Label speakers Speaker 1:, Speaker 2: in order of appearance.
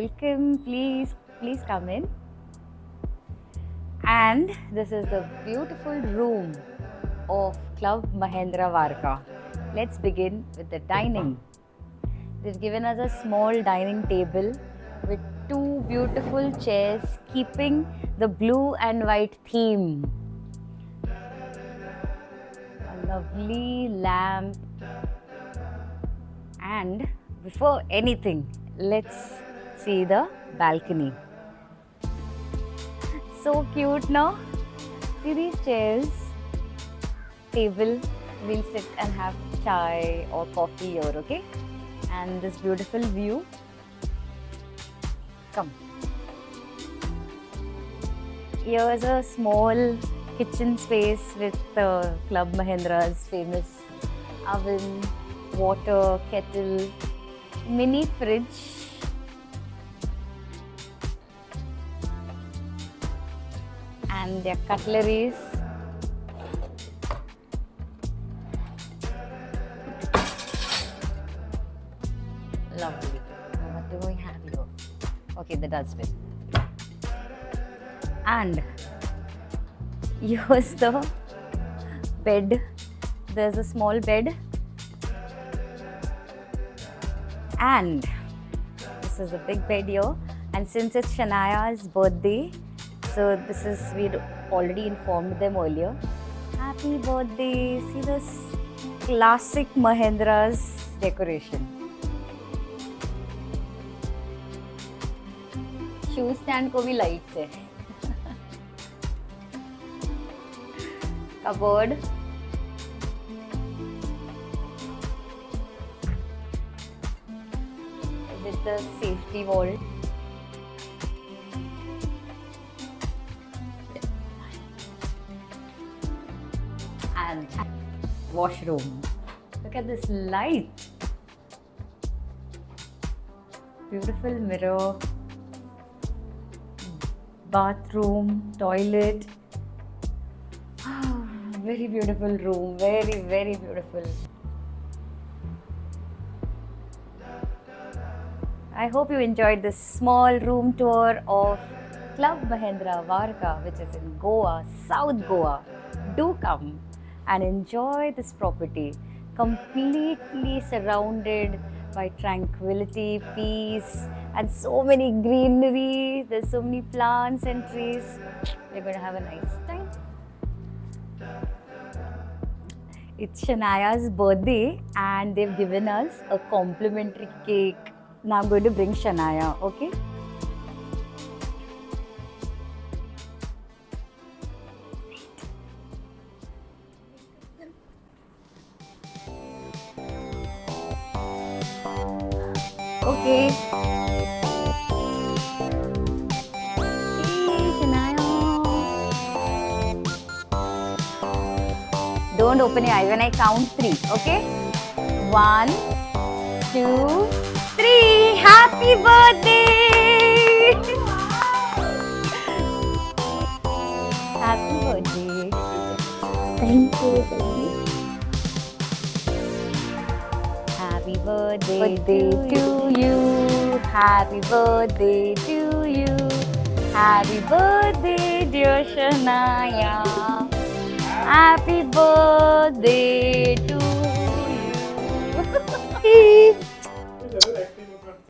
Speaker 1: welcome. Please come in. And this is the beautiful room of Club Mahindra Varca. Let's begin with the dining. They've given us a small dining table with two beautiful chairs keeping the blue and white theme. A lovely lamp. And before anything, let's see the balcony. So cute, no? See these chairs, table, we'll sit and have chai or coffee here, okay? And this beautiful view. Come. Here's a small kitchen space with Club Mahindra's famous oven, water, kettle, mini fridge. And their cutleries. Lovely. What do we have here? Okay, the dustbin. And here's the bed. There's a small bed. And this is a big bed here. And since it's Shanaya's birthday, so this is, we'd already informed them earlier. Happy birthday! See this classic Mahindra's decoration. Shoe stand को भी lights है. Cupboard. With the safety wall. And washroom. Look at this light. Beautiful mirror. Bathroom, toilet. Very beautiful room. Very, very beautiful. I hope you enjoyed this small room tour of Club Mahindra Varca, which is in Goa, South Goa. Do come and enjoy this property, completely surrounded by tranquility, peace, and so many greenery. There's so many plants and trees. We're going to have a nice time. It's Shanaya's birthday and they've given us a complimentary cake. Now I'm going to bring Shanaya, okay? Okay. Hey, Shanaya. Don't open your eyes when I count 3, okay? 1, 2, 3. Happy birthday! Happy birthday. Thank you. Happy birthday to you. Happy birthday to you. Happy birthday, dear Shanaya. Happy birthday